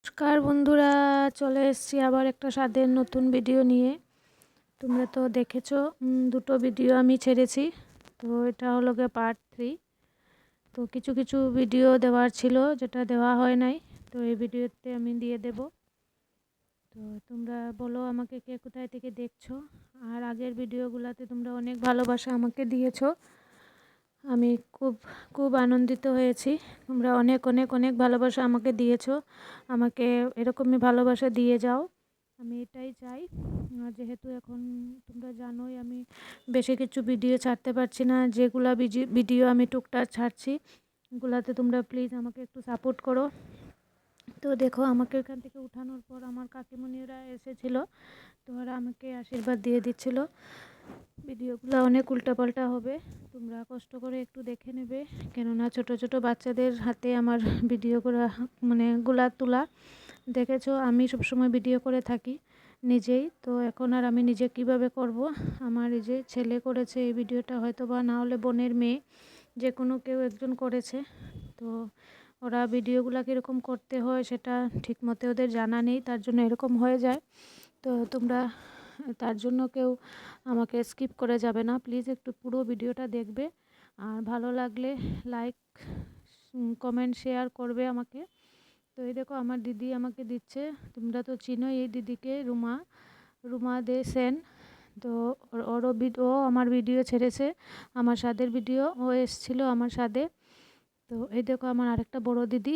নমস্কার বন্ধুরা, চলে এসেছি আবার একটা স্বাদের নতুন ভিডিও নিয়ে। তোমরা তো দেখেছো, দুটো ভিডিও আমি ছেড়েছি। তো এটা হলো গিয়ে পার্ট 3। তো কিছু কিছু ভিডিও দেওয়ার ছিল যেটা দেওয়া হয় নাই, তো এই ভিডিওতে আমি দিয়ে দেব। তো তোমরা বলো আমাকে কে কোথায় থেকে দেখছো, আর আগের ভিডিওগুলোতে তোমরা অনেক ভালোবাসা আমাকে দিয়েছো। আমি খুব খুব আনন্দিত হয়েছি। তোমরা অনেক অনেক অনেক ভালোবাসা আমাকে দিয়েছো, আমাকে এরকমই ভালোবাসা দিয়ে যাও, আমি এটাই চাই। আর যেহেতু এখন তোমরা জানোই আমি বেশি কিছু ভিডিও ছাড়তে পারছি না, যেগুলা ভিডিও আমি টুকটাক ছাড়ছি ওগুলাতে তোমরা প্লিজ আমাকে একটু সাপোর্ট করো। তো দেখো, আমাকে এখান থেকে উঠানোর পর আমার কাকিমণিরা এসেছিলো, তো ওরা আমাকে আশীর্বাদ দিয়ে দিচ্ছিল। ভিডিওগুলো অনেক উল্টাপাল্টা হবে, তোমরা কষ্ট করে একটু দেখে নেবে, কেননা ছোট ছোট বাচ্চাদের হাতে আমার ভিডিও করা গুলা তোলা। দেখেছো আমি সবসময় ভিডিও করে থাকি নিজেই, তো এখন আর আমি নিজে কিভাবে করব। আমার এই যে ছেলে করেছে এই ভিডিওটা, হয়তো বা না হলে বোনের মেয়ে, যে কোনো কেউ একজন করেছে। তো ওরা ভিডিওগুলো কীরকম করতে হয় সেটা ঠিক মতো ওদের জানা নেই, তার জন্য এরকম হয়ে যায়। তো তোমরা তার জন্য কেউ আমাকে স্কিপ করে যাবে না, প্লিজ একটু পুরো ভিডিওটা দেখবে। আর ভালো লাগলে লাইক, কমেন্ট, শেয়ার করবে আমাকে। তো এই দেখো আমার দিদি আমাকে দিচ্ছে, তোমরা তো চিনো এই দিদিকে, রুমা রুমা দে সেন। তো ও আমার ভিডিও ছেড়েছে, আমার স্বাদের ভিডিও, ও এসেছিলো আমার স্বাদে। তো এই দেখো আমার আরেকটা বড় দিদি,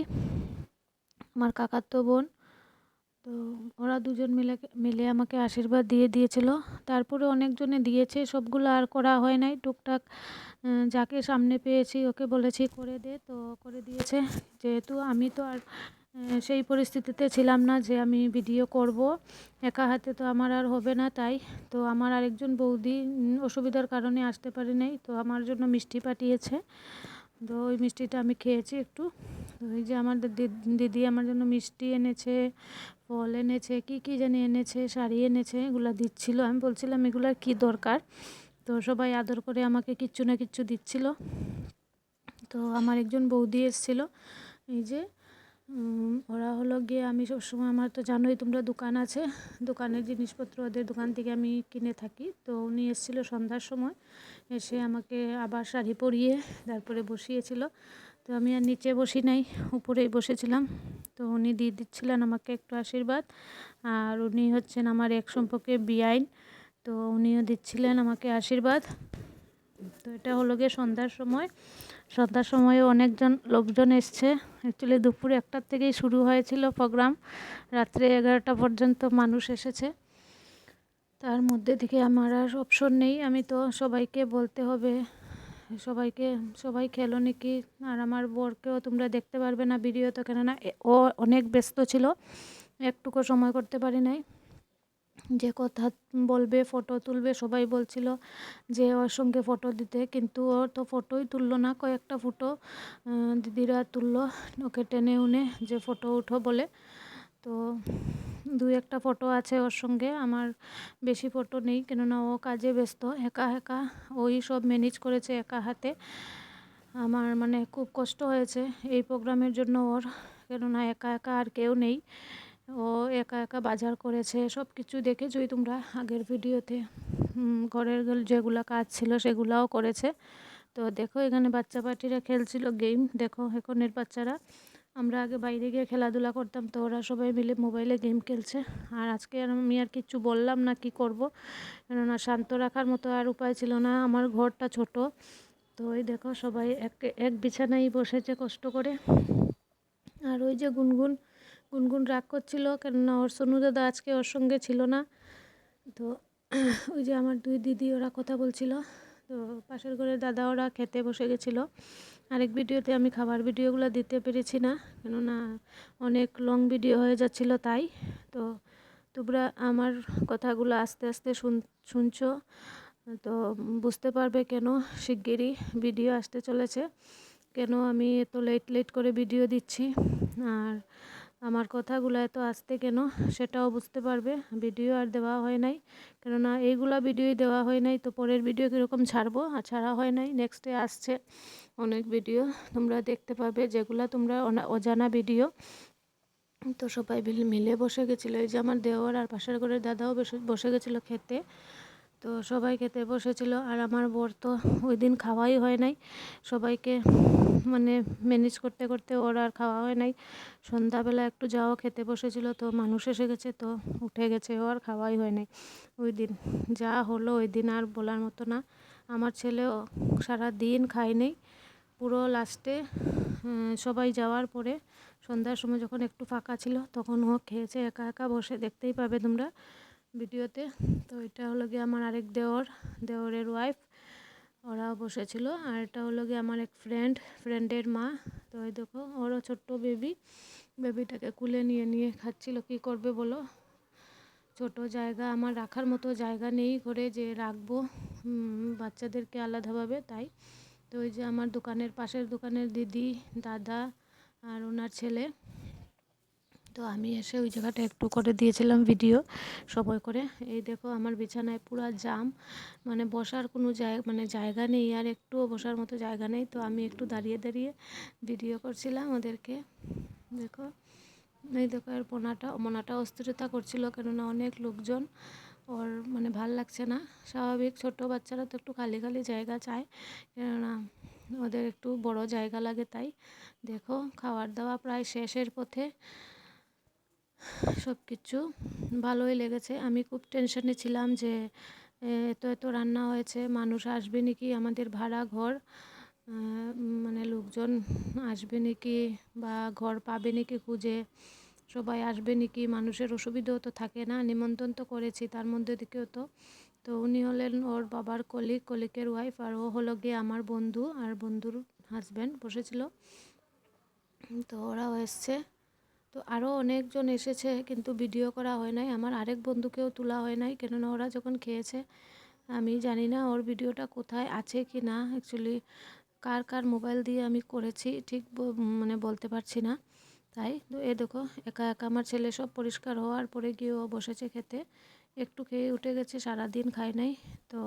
আমার কাকাতো বোন। তো ওরা দুজন মিলে আমাকে আশীর্বাদ দিয়ে দিয়েছিল। তারপরে অনেকজনে দিয়েছে, সবগুলো আর করা হয় নাই, টুকটাক যাকে সামনে পেয়েছি ওকে বলেছি করে দে, তো করে দিয়েছে। যেহেতু আমি তো আর সেই পরিস্থিতিতে ছিলাম না যে আমি ভিডিও করব, একা হাতে তো আমার আর হবে না, তাই তো আমার আরেকজন বৌদি অসুবিধার কারণে আসতে পারে নাই, তো আমার জন্য মিষ্টি পাঠিয়েছে। তো ওই মিষ্টিটা আমি খেয়েছি একটু। তো এই যে আমার দিদি আমার জন্য মিষ্টি এনেছে, ফল এনেছে, কি কি জানি এনেছে, শাড়ি এনেছে, এগুলো দিচ্ছিল। আমি বলছিলাম এগুলার কি দরকার, তো সবাই আদর করে আমাকে কিচ্ছু না কিচ্ছু দিচ্ছিল। তো আমার একজন বৌদি এসেছিলো, এই যে ওরা হলো গিয়ে, আমি সবসময়, আমার তো জানোই তোমরা, দোকান আছে, দোকানের জিনিসপত্র ওদের দোকান থেকে আমি কিনে থাকি। তো উনি এসেছিলো সন্ধ্যার সময়, এসে আমাকে আবার শাড়ি পরিয়ে তারপরে বসিয়েছিল। তো আমি আর নিচে বসি নাই, উপরেই বসেছিলাম। তো উনি দিয়ে দিচ্ছিলেন আমাকে একটু আশীর্বাদ। আর উনি হচ্ছেন আমার এক সম্পর্কে বেআইন, তো উনিও দিচ্ছিলেন আমাকে আশীর্বাদ। তো এটা হলো গিয়ে সন্ধ্যার সময়ও অনেকজন লোকজন এসছে। অ্যাকচুয়ালি দুপুর 1টার থেকেই শুরু হয়েছিল প্রোগ্রাম, রাত্রে 11টা পর্যন্ত মানুষ এসেছে। তার মধ্যে থেকে আমার আর অপশন নেই, আমি তো সবাইকে বলতে হবে, সবাই খেলো নাকি। আর আমার বরকেও তোমরা দেখতে পারবে না ভিডিওতে, কেননা ও অনেক ব্যস্ত ছিল, একটুকু সময় করতে পারি নাই। যে কথা বলবে, ফটো তুলবে, সবাই বলছিল যে ওর সঙ্গে ফটো দিতে, কিন্তু ও তো ফটোই তুললো না। কয়েকটা ফটো দিদিরা তুললো ওকে টেনে উনে, যে ফটো উঠো বলে। তো 2-1টা ফটো আছে ওর সঙ্গে, আমার বেশি ফটো নেই, কেননা ও কাজে ব্যস্ত, একা একা ওই সব ম্যানেজ করেছে একা হাতে। আমার খুব কষ্ট হয়েছে এই প্রোগ্রামের জন্য ওর, কেননা একা একা আর কেউ নেই, ও একা একা বাজার করেছে, সব কিছু দেখেছই তোমরা আগের ভিডিওতে। ঘরের যেগুলো কাজ ছিল সেগুলাও করেছে। তো দেখো এখানে বাচ্চা পার্টিরা খেলছিল গেম, দেখো এখনের বাচ্চারা, আমরা আগে বাইরে গিয়ে খেলাধুলা করতাম, তো ওরা সবাই মিলে মোবাইলে গেম খেলছে। আর আজকে আমি আর কিচ্ছু বললাম না কি করব, কেননা শান্ত রাখার মতো আর উপায় ছিল না, আমার ঘরটা ছোট। তো ওই দেখো সবাই এক বিছানায় বসেছে কষ্ট করে। আর ওই যে গুনগুন রাগ করছিল, কেননা ওর সোনু দাদা আজকে ওর সঙ্গে ছিল না। তো ওই যে আমার 2 দিদি, ওরা কথা বলছিল। তো পাশের ঘরের দাদা ওরা খেতে বসে গেছিলো। আরেক ভিডিওতে আমি খাবার ভিডিওগুলো দিতে পেরেছি না, কেননা অনেক লং ভিডিও হয়ে যাচ্ছিলো, তাই। তো তোমরা আমার কথাগুলো আস্তে আস্তে শুনছো, তো বুঝতে পারবে কেন শিগগিরই ভিডিও আসতে চলেছে, কেন আমি এত লেট করে ভিডিও দিচ্ছি, আর আমার কথাগুলো এত আসতে কেন সেটাও বুঝতে পারবে। ভিডিও আর দেওয়া হয় নাই, কেননা এইগুলা ভিডিওই দেওয়া হয় নাই, তো পরের ভিডিও কীরকম ছাড়বো, আর ছাড়া হয় নাই। নেক্সটে আসছে অনেক ভিডিও তোমরা দেখতে পাবে, যেগুলো তোমরা অজানা ভিডিও। তো সবাই মিলে বসে গেছিলো, এই যে আমার দেওর আর পাশের ঘরের দাদাও বসে গেছিলো খেতে। তো সবাই খেতে বসেছিল, আর আমার বর তো ওই দিন খাওয়াই হয় নাই, সবাইকে মানে ম্যানেজ করতে করতে ওর আর খাওয়া হয় নাই। সন্ধ্যাবেলা একটু যাও খেতে বসেছিল, তো মানুষ এসে গেছে, তো উঠে গেছে, ও আর খাওয়াই হয় নাই ওই দিন। যা হলো ওই দিন আর বলার মতো না। আমার ছেলেও সারা দিন খায়নি, পুরো লাস্টে সবাই যাওয়ার পরে সন্ধ্যার সময় যখন একটু ফাঁকা ছিল তখন ও খেয়েছে একা একা বসে, দেখতেই পাবে তোমরা ভিডিওতে। তো এটা হলো গিয়ে আমার আরেক দেওরের ওয়াইফ, ওরাও বসেছিল। আর এটা হলো গিয়ে আমার এক ফ্রেন্ডের মা। তো এই দেখো ওরও ছোট্ট বেবিটাকে কুলে নিয়ে নিয়ে খাচ্ছিল। কি করবে বলো, ছোট জায়গা, আমার রাখার মতো জায়গা নেই ঘরে যে রাখবো বাচ্চাদেরকে আলাদাভাবে, তাই। তো ওই যে আমার পাশের দোকানের দিদি, দাদা আর ওনার ছেলে, তো আমি এসে ওই জায়গাটা একটু করে দিয়েছিলাম ভিডিও সময় করে। এই দেখো আমার বিছানায় পুরো জাম, মানে বসার কোনো জায়গা নেই, আর একটুও বসার মতো জায়গা নেই। তো আমি একটু দাঁড়িয়ে দাঁড়িয়ে ভিডিও করছিলাম ওদেরকে। দেখো এই দেখো এর মনাটা অস্থিরতা করছিল, কেননা অনেক লোকজন, ওর মানে ভাল লাগছে না। স্বাভাবিক, ছোট বাচ্চারা তো একটু খালি খালি জায়গা চায়, কেননা ওদের একটু বড় জায়গা লাগে, তাই। দেখো খাওয়ার দাওয়া প্রায় শেষের পথে, সব কিছু ভালোই লেগেছে। আমি খুব টেনশনে ছিলাম যে এত রান্না হয়েছে, মানুষ আসবে নাকি, আমাদের ভাড়া ঘর, মানে লোকজন আসবে নাকি, বা ঘর পাবে নাকি খুঁজে, সবাই আসবে নাকি, মানুষের অসুবিধাও তো থাকে না। নিমন্ত্রণ তো করেছি, তার মধ্যে দিকেও তো উনি হলেন ওর বাবার কলিকের ওয়াইফ, আর ও হলো গিয়ে আমার বন্ধু আর বন্ধুর হাজব্যান্ড বসেছিল। তো ওরাও এসছে, তো আরও অনেকজন এসেছে, কিন্তু ভিডিও করা হয় নাই। আমার আরেক বন্ধুকেও তোলা হয় নাই, কেননা ওরা যখন খেয়েছে, আমি জানি না ওর ভিডিওটা কোথায় আছে কি না। অ্যাকচুয়ালি কার মোবাইল দিয়ে আমি করেছি ঠিক মানে বলতে পারছি না, তাই। তো এ দেখো একা একা আমার ছেলে সব পরিষ্কার হওয়ার পরে গিয়ে ও বসেছে খেতে, একটু খেয়ে উঠে গেছে, সারাদিন খায় নাই। তো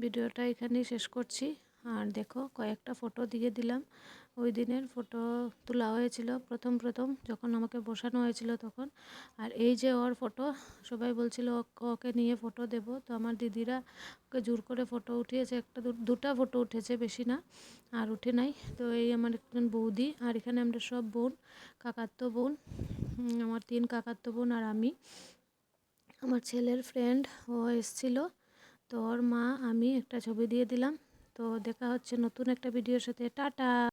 ভিডিওটা এখানেই শেষ করছি। আর দেখো কয়েকটা ফটো দিয়ে দিলাম, ওই দিনের ফটো তোলা হয়েছিল প্রথম যখন আমাকে বসানো হয়েছিল তখন। আর এই যে ওর ফটো, সবাই বলছিল ওকে নিয়ে ফটো দেব, তো আমার দিদিরা ওকে জোর করে ফটো উঠিয়েছে, দুটা ফটো উঠেছে, বেশি না, আর উঠে নাই। তো এই আমার একজন বৌদি, আর এখানে আমরা সব বোন, কাকাতো বোন, আমার 3 কাকাতো বোন আর আমি। আমার ছেলের ফ্রেন্ড ও এসেছিল, তো ওর মা, আমি একটা ছবি দিয়ে দিলাম। তো দেখা হচ্ছে নতুন একটা ভিডিওর সাথে, টাটা।